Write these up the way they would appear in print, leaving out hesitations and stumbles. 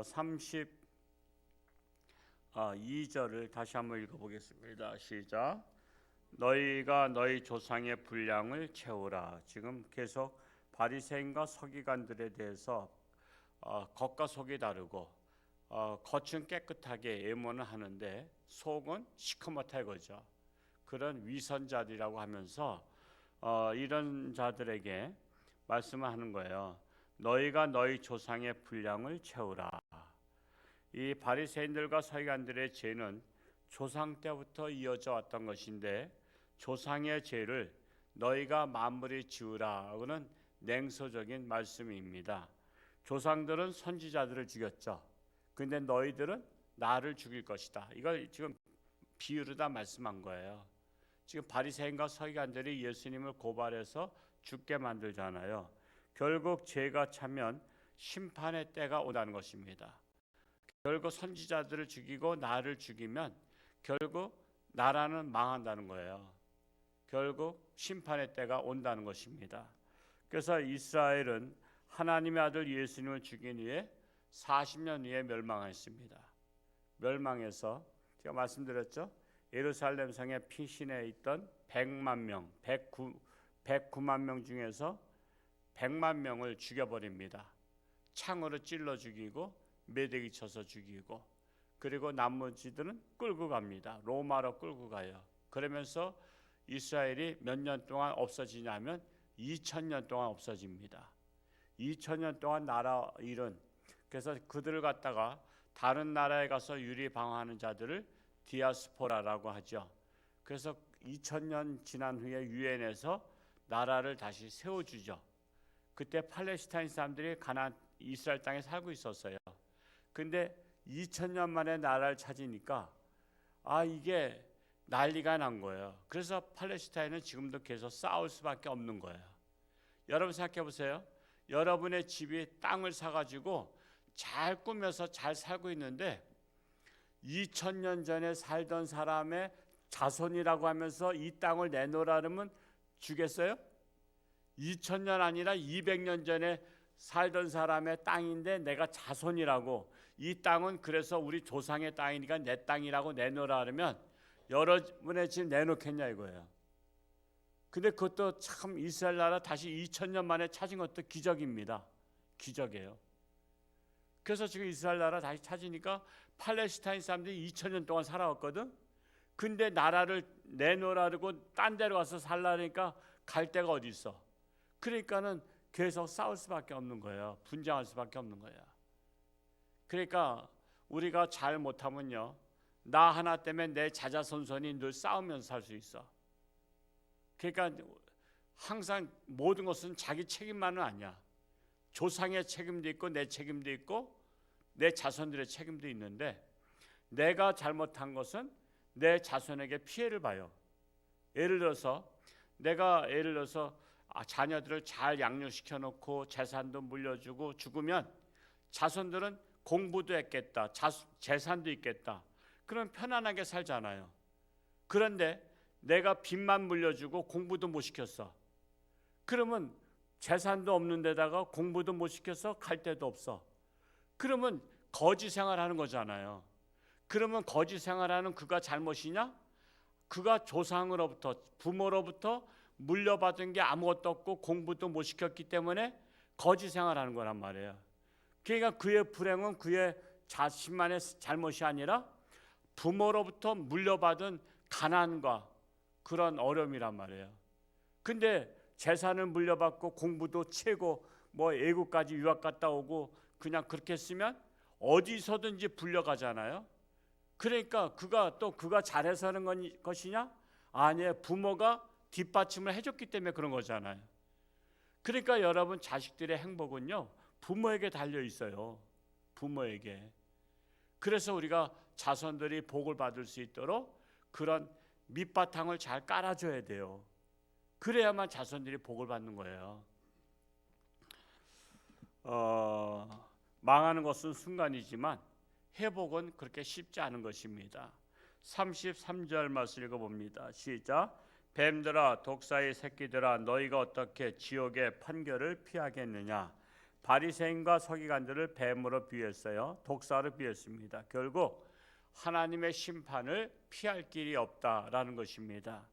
32절을 다시 한번 읽어보겠습니다. 시작. 너희가 너희 조상의 분량을 채우라. 지금 계속 바리새인과 서기관들에 대해서 겉과 속이 다르고 겉은 깨끗하게 예문을 하는데 속은 시커멓다 이거죠. 그런 위선자들이라고 하면서 이런 자들에게 말씀을 하는 거예요. 너희가 너희 조상의 분량을 채우라. 이 바리새인들과 서기관들의 죄는 조상 때부터 이어져 왔던 것인데 조상의 죄를 너희가 마무리 지으라고는 냉소적인 말씀입니다. 조상들은 선지자들을 죽였죠. 근데 너희들은 나를 죽일 것이다. 이걸 지금 비유로 다 말씀한 거예요. 지금 바리새인과 서기관들이 예수님을 고발해서 죽게 만들잖아요. 결국 죄가 차면 심판의 때가 오다는 것입니다. 결국 선지자들을 죽이고 나를 죽이면 결국 나라는 망한다는 거예요. 결국 심판의 때가 온다는 것입니다. 그래서 이스라엘은 하나님의 아들 예수님을 죽인 후에 40년 후에 멸망했습니다. 멸망해서 제가 말씀드렸죠. 예루살렘 성에 피신해 있던 100만 명, 109만 명 중에서 100만 명을 죽여버립니다. 창으로 찔러 죽이고 매대기 쳐서 죽이고, 그리고 나머지들은 끌고 갑니다. 로마로 끌고 가요. 그러면서 이스라엘이 몇 년 동안 없어지냐면 2000년 동안 없어집니다. 2000년 동안 나라 잃은, 그래서 그들을 갖다가 다른 나라에 가서 유리방어하는 자들을 디아스포라라고 하죠. 그래서 2000년 지난 후에 유엔에서 나라를 다시 세워주죠. 그때 팔레스타인 사람들이 가나안 이스라엘 땅에 살고 있었어요. 근데 2000년 만에 나라를 찾으니까 이게 난리가 난 거예요. 그래서 팔레스타인은 지금도 계속 싸울 수밖에 없는 거예요. 여러분 생각해 보세요. 여러분의 집이 땅을 사가지고 잘 꾸며서 잘 살고 있는데 2000년 전에 살던 사람의 자손이라고 하면서 이 땅을 내놓으라면 주겠어요? 2000년 아니라 200년 전에 살던 사람의 땅인데 내가 자손이라고, 이 땅은 그래서 우리 조상의 땅이니까 내 땅이라고 내놓으라 하면 여러분의 집 내놓겠냐 이거예요. 근데 그것도 참 이스라엘 나라 다시 2000년 만에 찾은 것도 기적입니다. 기적이에요. 그래서 지금 이스라엘 나라 다시 찾으니까 팔레스타인 사람들이 2000년 동안 살아왔거든. 근데 나라를 내놓으라고 딴 데로 가서 살라니까 갈 데가 어디 있어. 그러니까는 계속 싸울 수밖에 없는 거예요. 분쟁할 수밖에 없는 거예요. 그러니까 우리가 잘 못하면요, 나 하나 때문에 내 자자손손이 늘 싸우면서 살 수 있어. 그러니까 항상 모든 것은 자기 책임만은 아니야. 조상의 책임도 있고 내 책임도 있고 내 자손들의 책임도 있는데, 내가 잘못한 것은 내 자손에게 피해를 봐요. 예를 들어서 자녀들을 잘 양육시켜 놓고 재산도 물려주고 죽으면 자손들은 공부도 했겠다, 재산도 있겠다. 그럼 편안하게 살잖아요. 그런데 내가 빚만 물려주고 공부도 못 시켰어. 그러면 재산도 없는 데다가 공부도 못 시켜서 갈 데도 없어. 그러면 거지 생활하는 거잖아요. 그러면 거지 생활하는 그가 잘못이냐? 그가 조상으로부터, 부모로부터 물려받은 게 아무것도 없고 공부도 못 시켰기 때문에 거지 생활하는 거란 말이에요. 그러니까 그의 불행은 그의 자신만의 잘못이 아니라 부모로부터 물려받은 가난과 그런 어려움이란 말이에요. 근데 재산을 물려받고 공부도 채고 외국까지 유학 갔다 오고 그냥 그렇게 했으면 어디서든지 불려가잖아요. 그러니까 그가 잘해서 하는 것이냐? 아니에요. 부모가 뒷받침을 해줬기 때문에 그런 거잖아요. 그러니까 여러분, 자식들의 행복은요, 부모에게 달려 있어요. 부모에게. 그래서 우리가 자손들이 복을 받을 수 있도록 그런 밑바탕을 잘 깔아줘야 돼요. 그래야만 자손들이 복을 받는 거예요. 망하는 것은 순간이지만 회복은 그렇게 쉽지 않은 것입니다. 33절 말씀 읽어봅니다. 시작. 뱀들아, 독사의 새끼들아, 너희가 어떻게 지옥의 판결을 피하겠느냐? 바리새인과 서기관들을 뱀으로 비유했어요. 독사로 비유했습니다. 결국 하나님의 심판을 피할 길이 없다라는 것입니다.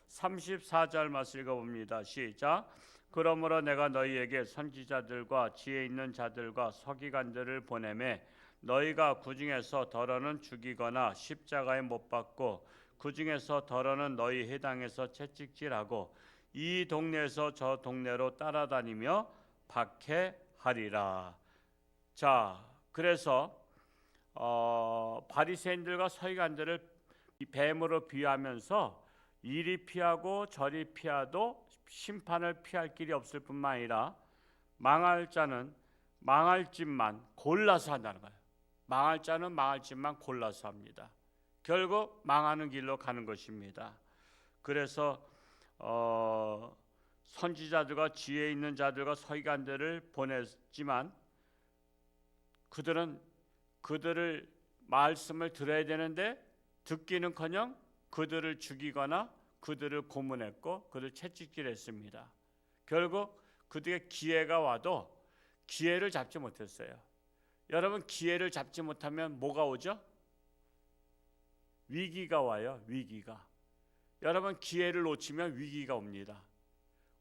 34절 말씀 읽어봅니다. 시작. 그러므로 내가 너희에게 선지자들과 지혜 있는 자들과 서기관들을 보내매 너희가 그 중에서 더러는 죽이거나 십자가에 못 박고 그 중에서 더러는 너희 회당에서 채찍질하고 이 동네에서 저 동네로 따라다니며 박해하리라. 자, 그래서 바리새인들과 서기관들을 뱀으로 비유하면서 이리 피하고 저리 피하도 심판을 피할 길이 없을 뿐만 아니라 망할 자는 망할 짓만 골라서 한다는 거예요. 망할 자는 망할 짓만 골라서 합니다. 결국 망하는 길로 가는 것입니다. 그래서 선지자들과 지혜 있는 자들과 서기관들을 보냈지만 그들을 말씀을 들어야 되는데 듣기는커녕 그들을 죽이거나 그들을 고문했고 그들을 채찍질했습니다. 결국 그들에게 기회가 와도 기회를 잡지 못했어요. 여러분, 기회를 잡지 못하면 뭐가 오죠? 위기가 와요. 위기가. 여러분, 기회를 놓치면 위기가 옵니다.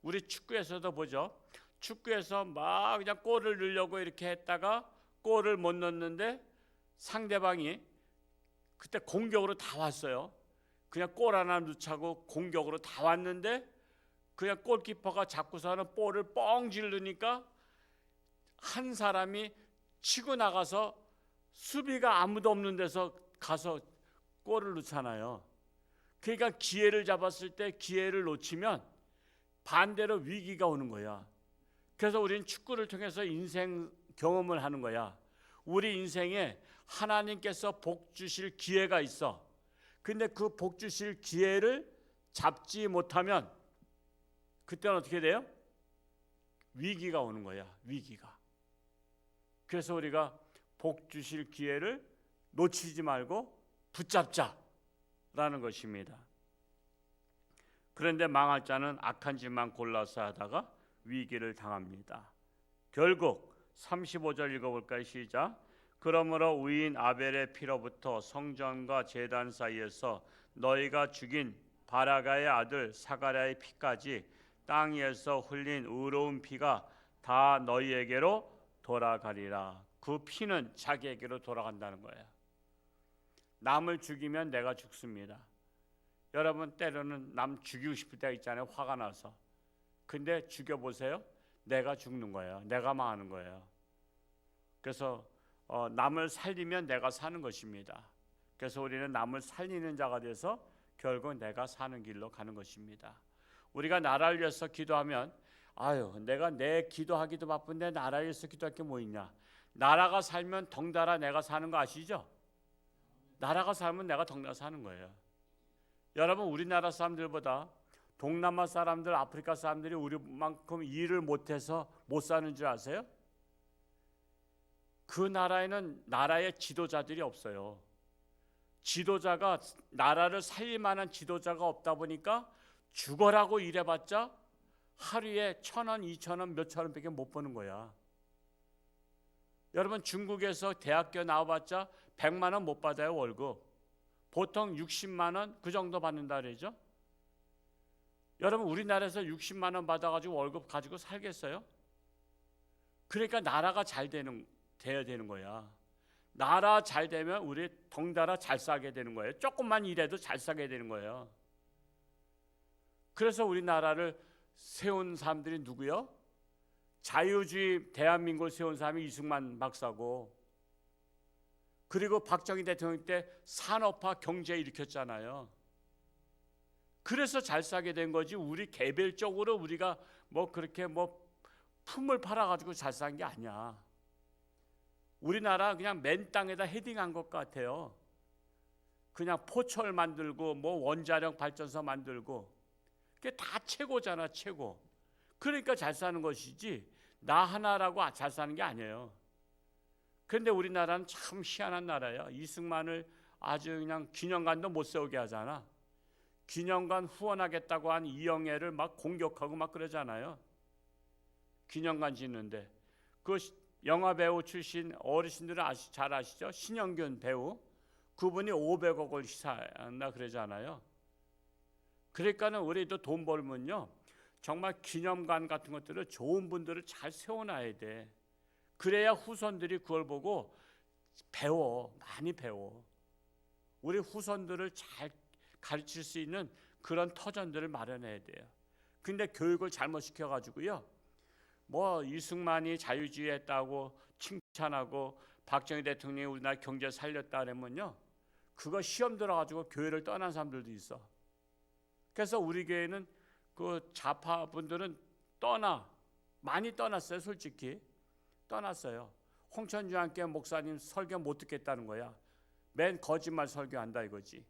우리 축구에서도 보죠. 축구에서 막 그냥 골을 넣으려고 이렇게 했다가 골을 못 넣는데 상대방이 그때 공격으로 다 왔어요. 그냥 골 하나 넣자고 공격으로 다 왔는데 그냥 골키퍼가 잡고서는 볼을 뻥 지르니까 한 사람이 치고 나가서 수비가 아무도 없는 데서 가서 골을 넣잖아요. 그러니까 기회를 잡았을 때 기회를 놓치면 반대로 위기가 오는 거야. 그래서 우리는 축구를 통해서 인생 경험을 하는 거야. 우리 인생에 하나님께서 복 주실 기회가 있어. 근데 그 복 주실 기회를 잡지 못하면 그때는 어떻게 돼요? 위기가 오는 거야. 위기가. 그래서 우리가 복 주실 기회를 놓치지 말고 붙잡자라는 것입니다. 그런데 망할 자는 악한 짓만 골라서 하다가 위기를 당합니다. 결국 35절 읽어볼까요? 시작. 그러므로 의인 아벨의 피로부터 성전과 제단 사이에서 너희가 죽인 바라가의 아들 사가랴의 피까지 땅 위에서 흘린 의로운 피가 다 너희에게로 돌아가리라. 그 피는 자기에게로 돌아간다는 거예요. 남을 죽이면 내가 죽습니다. 여러분, 때로는 남 죽이고 싶을 때가 있잖아요. 화가 나서. 근데 죽여보세요. 내가 죽는 거예요. 내가 망하는 거예요. 그래서 남을 살리면 내가 사는 것입니다. 그래서 우리는 남을 살리는 자가 돼서 결국 내가 사는 길로 가는 것입니다. 우리가 나라를 위해서 기도하면 내가 내 기도하기도 바쁜데 나라를 위해서 기도할 게 뭐 있냐. 나라가 살면 덩달아 내가 사는 거 아시죠? 나라가 살면 내가 덩달아 사는 거예요. 여러분, 우리나라 사람들보다 동남아 사람들, 아프리카 사람들이 우리만큼 일을 못해서 못 사는 줄 아세요? 그 나라에는 나라의 지도자들이 없어요. 지도자가 나라를 살릴 만한 지도자가 없다 보니까 죽어라고 일해봤자 하루에 1,000원, 2,000원, 몇천 원밖에 못 버는 거야. 여러분, 중국에서 대학교 나와봤자 100만 원 못 받아요. 월급. 보통 60만 원 그 정도 받는다 그러죠. 여러분, 우리나라에서 60만 원 받아가지고 월급 가지고 살겠어요? 그러니까 나라가 돼야 되는 거야. 나라 잘 되면 우리 덩달아 잘 살게 되는 거예요. 조금만 일해도 잘 살게 되는 거예요. 그래서 우리나라를 세운 사람들이 누구요? 자유주의 대한민국을 세운 사람이 이승만 박사고, 그리고 박정희 대통령 때 산업화 경제 일으켰잖아요. 그래서 잘 살게 된 거지, 우리 개별적으로 우리가 그렇게 품을 팔아가지고 잘 산 게 아니야. 우리나라 그냥 맨 땅에다 헤딩한 것 같아요. 그냥 포철 만들고 원자력 발전소 만들고, 그게 다 최고잖아, 최고. 그러니까 잘 사는 것이지 나 하나라고 잘 사는 게 아니에요. 그런데 우리나라는 참 희한한 나라예요. 이승만을 아주 그냥 기념관도 못 세우게 하잖아. 기념관 후원하겠다고 한 이영애를 막 공격하고 막 그러잖아요. 기념관 짓는데 그 그 영화 배우 출신 어르신들은 잘 아시죠? 신영균 배우. 그분이 500억을 시사한다 그러잖아요. 그러니까는 우리도 돈 벌면요, 정말 기념관 같은 것들을 좋은 분들을 잘 세워놔야 돼. 그래야 후손들이 그걸 보고 많이 배워. 우리 후손들을 잘 가르칠 수 있는 그런 터전들을 마련해야 돼요. 근데 교육을 잘못 시켜가지고요, 뭐 이승만이 자유주의 했다고 칭찬하고 박정희 대통령이 우리나라 경제 살렸다 그러면요, 그거 시험 들어가지고 교회를 떠난 사람들도 있어. 그래서 우리 교회는 그 좌파 분들은 많이 떠났어요. 솔직히 떠났어요. 홍천주 함께 목사님 설교 못 듣겠다는 거야. 맨 거짓말 설교한다 이거지.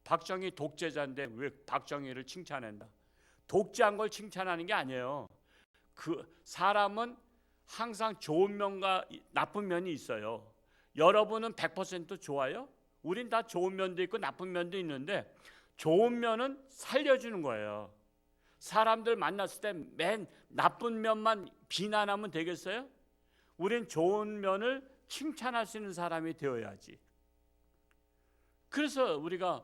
박정희 독재자인데 왜 박정희를 칭찬한다? 독재한 걸 칭찬하는 게 아니에요. 그 사람은 항상 좋은 면과 나쁜 면이 있어요. 여러분은 100% 좋아요? 우린 다 좋은 면도 있고 나쁜 면도 있는데, 좋은 면은 살려주는 거예요. 사람들 만났을 때 맨 나쁜 면만 비난하면 되겠어요? 우린 좋은 면을 칭찬할 수 있는 사람이 되어야지. 그래서 우리가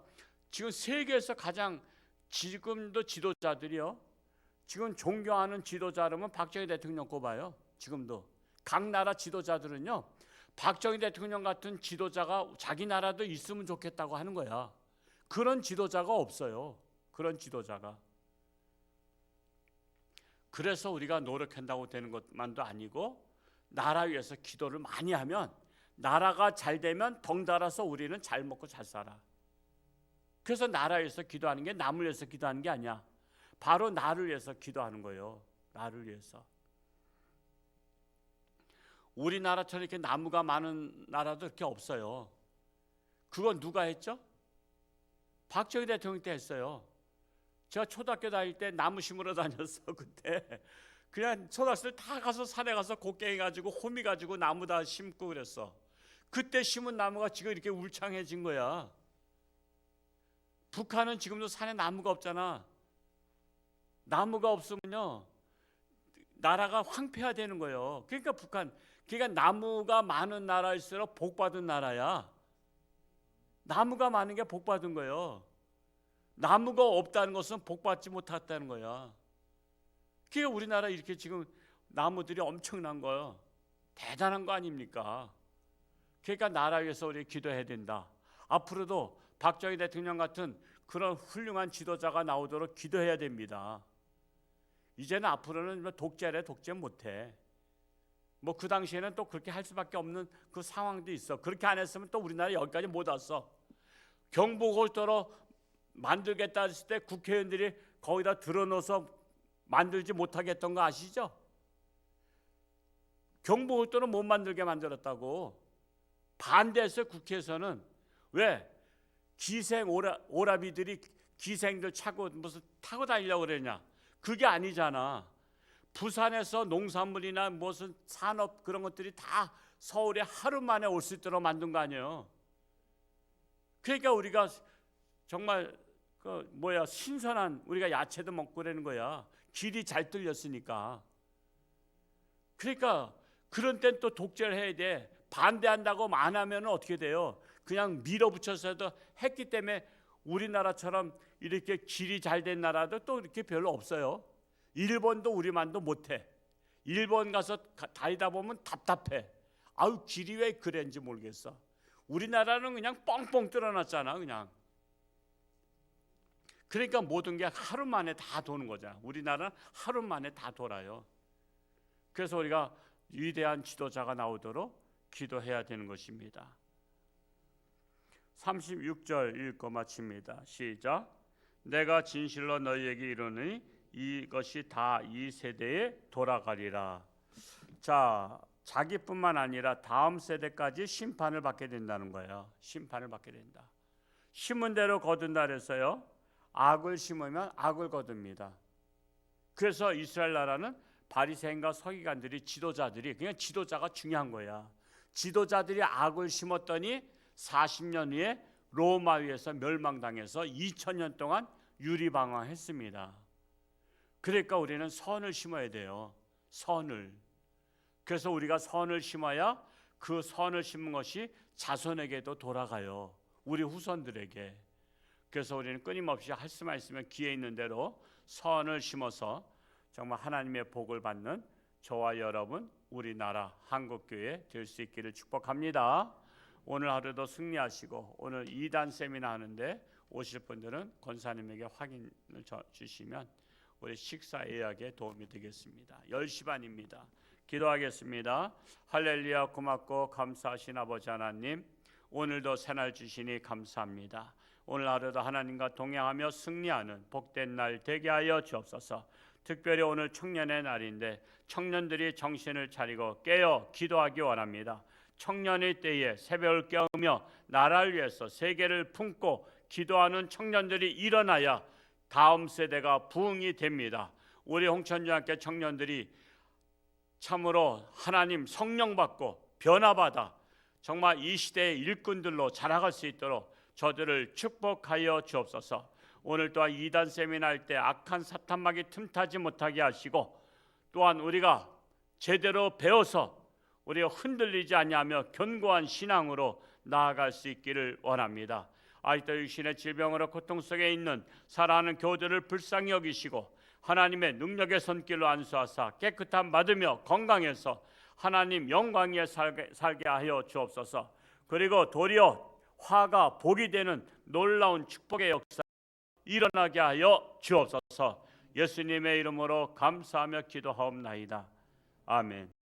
지금 세계에서 가장 지금도 지도자들이요, 지금 존경하는 지도자라면 박정희 대통령 꼽아요. 지금도 각 나라 지도자들은요, 박정희 대통령 같은 지도자가 자기 나라도 있으면 좋겠다고 하는 거야. 그런 지도자가 없어요. 그런 지도자가. 그래서 우리가 노력한다고 되는 것만도 아니고, 나라 위해서 기도를 많이 하면 나라가 잘 되면 덩달아서 우리는 잘 먹고 잘 살아. 그래서 나라 위해서 기도하는 게 남을 위해서 기도하는 게 아니야. 바로 나를 위해서 기도하는 거예요. 나를 위해서. 우리나라처럼 이렇게 나무가 많은 나라도 이렇게 없어요. 그건 누가 했죠? 박정희 대통령 때 했어요. 제가 초등학교 다닐 때 나무 심으러 다녔어. 그때 그냥 초등학생들 다 가서 산에 가서 곡괭이 가지고 호미 가지고 나무 다 심고 그랬어. 그때 심은 나무가 지금 이렇게 울창해진 거야. 북한은 지금도 산에 나무가 없잖아. 나무가 없으면요, 나라가 황폐화되는 거예요. 그러니까 그러니까 나무가 많은 나라일수록 복 받은 나라야. 나무가 많은 게 복 받은 거예요. 나무가 없다는 것은 복 받지 못했다는 거야. 그러니까 우리나라 이렇게 지금 나무들이 엄청난 거예요. 대단한 거 아닙니까? 그러니까 나라 위해서 우리 기도해야 된다. 앞으로도 박정희 대통령 같은 그런 훌륭한 지도자가 나오도록 기도해야 됩니다. 이제는 앞으로는 독재래, 독재 못해. 뭐 그 당시에는 또 그렇게 할 수밖에 없는 그 상황도 있어. 그렇게 안 했으면 또 우리나라 여기까지 못 왔어. 경부고속도로 만들겠다 했을 때 국회의원들이 거기다 들어넣어서 만들지 못하게 했던 거 아시죠? 경부고속도로 못 만들게 만들었다고 반대했어요. 국회에서는. 왜? 오라비들이 기생들 무슨 타고 다니려고 그러냐? 그게 아니잖아. 부산에서 농산물이나 무슨 산업 그런 것들이 다 서울에 하루 만에 올 수 있도록 만든 거 아니에요. 그러니까 우리가 정말 신선한 우리가 야채도 먹고 그러는 거야. 길이 잘 뚫렸으니까. 그러니까 그런 땐 또 독재를 해야 돼. 반대한다고 안 하면 어떻게 돼요? 그냥 밀어붙여서도 했기 때문에 우리나라처럼 이렇게 길이 잘 된 나라도 또 이렇게 별로 없어요. 일본도 우리만도 못해. 일본 가서 다니다 보면 답답해. 아우, 길이 왜 그랬는지 모르겠어. 우리나라는 그냥 뻥뻥 뚫어놨잖아. 그냥. 그러니까 모든 게 하루 만에 다 도는 거잖아. 우리나라는 하루 만에 다 돌아요. 그래서 우리가 위대한 지도자가 나오도록 기도해야 되는 것입니다. 36절 읽고 마칩니다. 시작. 내가 진실로 너희에게 이르노니 이것이 다 이 세대에 돌아가리라. 자, 자기뿐만 아니라 다음 세대까지 심판을 받게 된다는 거예요. 심판을 받게 된다. 심은 대로 거둔다 그랬어요. 악을 심으면 악을 거둡니다. 그래서 이스라엘 나라는 바리새인과 서기관들이 지도자들이 그냥 지도자가 중요한 거야. 지도자들이 악을 심었더니 40년 후에 로마 위에서 멸망당해서 2000년 동안 유리방황했습니다. 그러니까 우리는 선을 심어야 돼요. 선을. 그래서 우리가 선을 심어야 그 선을 심은 것이 자손에게도 돌아가요. 우리 후손들에게. 그래서 우리는 끊임없이 할 수만 있으면 기회 있는 대로 선을 심어서 정말 하나님의 복을 받는 저와 여러분, 우리나라 한국교회 될 수 있기를 축복합니다. 오늘 하루도 승리하시고, 오늘 2단 세미나 하는데 오실 분들은 권사님에게 확인을 주시면 우리 식사 예약에 도움이 되겠습니다. 10시 반입니다. 기도하겠습니다. 할렐루야. 고맙고 감사하신 아버지 하나님, 오늘도 새날 주시니 감사합니다. 오늘 하루도 하나님과 동행하며 승리하는 복된 날 되게 하여 주옵소서. 특별히 오늘 청년의 날인데 청년들이 정신을 차리고 깨어 기도하기 원합니다. 청년의 때에 새벽을 깨우며 나라를 위해서 세계를 품고 기도하는 청년들이 일어나야 다음 세대가 부흥이 됩니다. 우리 홍천중학교 청년들이 참으로 하나님 성령 받고 변화받아 정말 이 시대의 일꾼들로 자라갈 수 있도록 저들을 축복하여 주옵소서. 오늘 또한 2단 세미나 할 때 악한 사탄막이 틈타지 못하게 하시고, 또한 우리가 제대로 배워서 우리가 흔들리지 아니하며 견고한 신앙으로 나아갈 수 있기를 원합니다. 아직도 육신의 질병으로 고통 속에 있는 사랑하는 교우들을 불쌍히 여기시고 하나님의 능력의 손길로 안수하사 깨끗함 받으며 건강해서 하나님 영광 위에 살게 하여 주옵소서. 그리고 도리어 화가 복이 되는 놀라운 축복의 역사 일어나게 하여 주옵소서. 예수님의 이름으로 감사하며 기도하옵나이다. 아멘.